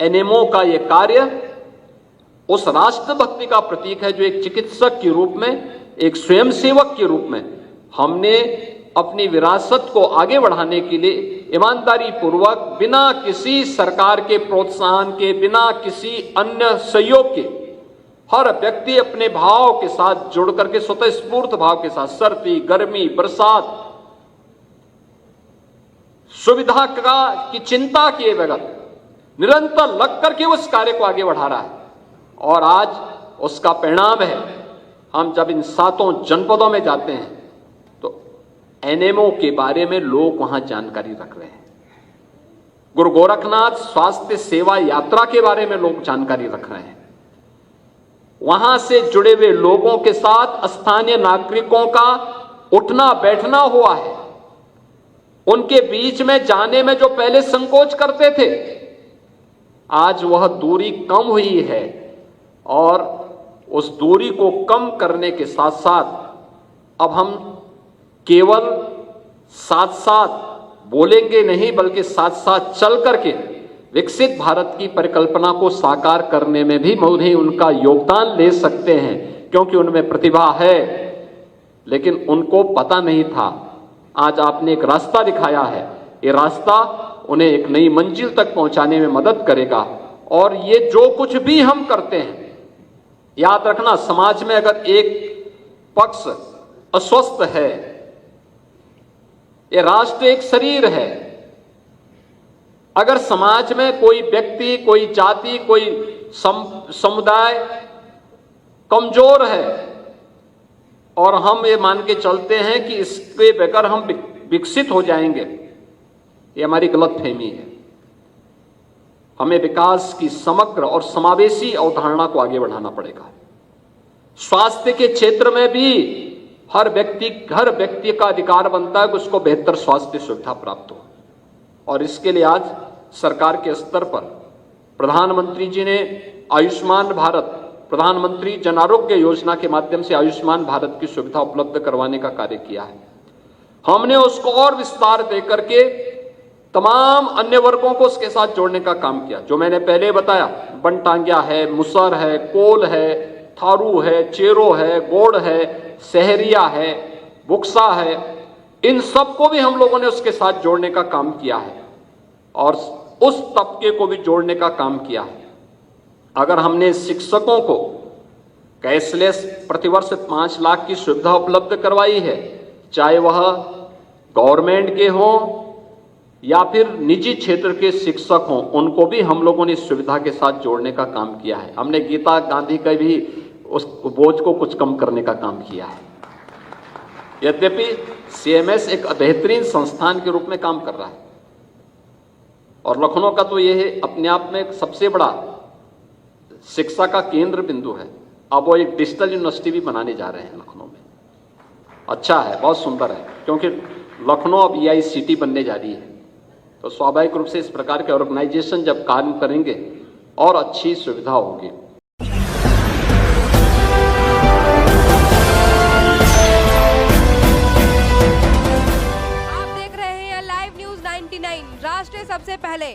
NMO का ये कार्य उस राष्ट्रभक्ति का प्रतीक है जो एक चिकित्सक के रूप में, एक स्वयंसेवक के रूप में हमने अपनी विरासत को आगे बढ़ाने के लिए ईमानदारी पूर्वक, बिना किसी सरकार के प्रोत्साहन के, बिना किसी अन्य सहयोग के, हर व्यक्ति अपने भाव के साथ जुड़ करके, स्वतः स्फूर्त भाव के साथ, सर्दी, गर्मी, बरसात, सुविधा की चिंता किए बगैर निरंतर लग करके उस कार्य को आगे बढ़ा रहा है। और आज उसका परिणाम है, हम जब इन 7 जनपदों में जाते हैं तो एनएमओ के बारे में लोग वहां जानकारी रख रहे हैं। गुरु गोरखनाथ स्वास्थ्य सेवा यात्रा के बारे में लोग जानकारी रख रहे हैं। वहां से जुड़े हुए लोगों के साथ स्थानीय नागरिकों का उठना बैठना हुआ है। उनके बीच में जाने में जो पहले संकोच करते थे, आज वह दूरी कम हुई है। और उस दूरी को कम करने के साथ साथ अब हम केवल साथ साथ बोलेंगे नहीं, बल्कि साथ साथ चल करके विकसित भारत की परिकल्पना को साकार करने में भी मोदी उनका योगदान ले सकते हैं, क्योंकि उनमें प्रतिभा है। लेकिन उनको पता नहीं था। आज आपने एक रास्ता दिखाया है, ये रास्ता उन्हें एक नई मंजिल तक पहुंचाने में मदद करेगा। और ये जो कुछ भी हम करते हैं, याद रखना, समाज में अगर एक पक्ष अस्वस्थ है, ये राष्ट्र एक शरीर है। अगर समाज में कोई व्यक्ति, कोई जाति, कोई समुदाय कमजोर है और हम ये मान के चलते हैं कि इसके बगैर हम विकसित हो जाएंगे, ये हमारी गलतफहमी है। हमें विकास की समग्र और समावेशी अवधारणा को आगे बढ़ाना पड़ेगा। स्वास्थ्य के क्षेत्र में भी हर व्यक्ति का अधिकार बनता है कि उसको बेहतर स्वास्थ्य सुविधा प्राप्त हो। और इसके लिए आज सरकार के स्तर पर प्रधानमंत्री जी ने आयुष्मान भारत, प्रधानमंत्री जन आरोग्य योजना के माध्यम से आयुष्मान भारत की सुविधा उपलब्ध करवाने का कार्य किया है। हमने उसको और विस्तार देकर के तमाम अन्य वर्गों को उसके साथ जोड़ने का काम किया। जो मैंने पहले बताया, बनटांगिया है, मुसर है, कोल है, थारू है, चेरो है, गोड़ है, सहरिया है, बुक्सा है, इन सबको भी हम लोगों ने उसके साथ जोड़ने का काम किया है और उस तबके को भी जोड़ने का काम किया है। अगर हमने शिक्षकों को कैशलेस प्रतिवर्ष 5 लाख की सुविधा उपलब्ध करवाई है, चाहे वह गवर्नमेंट के हों या फिर निजी क्षेत्र के शिक्षक हों, उनको भी हम लोगों ने इस सुविधा के साथ जोड़ने का काम किया है। हमने गीता गांधी का भी उस बोझ को कुछ कम करने का काम किया है। यद्यपि सीएमएस एक बेहतरीन संस्थान के रूप में काम कर रहा है और लखनऊ का तो यह अपने आप में सबसे बड़ा शिक्षा का केंद्र बिंदु है। अब वो एक डिजिटल यूनिवर्सिटी भी बनाने जा रहे हैं लखनऊ में। अच्छा है, बहुत सुंदर है, क्योंकि लखनऊ अब EICT बनने जा रही है। तो स्वाभाविक रूप से इस प्रकार के ऑर्गेनाइजेशन जब काम करेंगे और अच्छी सुविधा होगी। आप देख रहे हैं लाइव न्यूज 99, राष्ट्र सबसे पहले।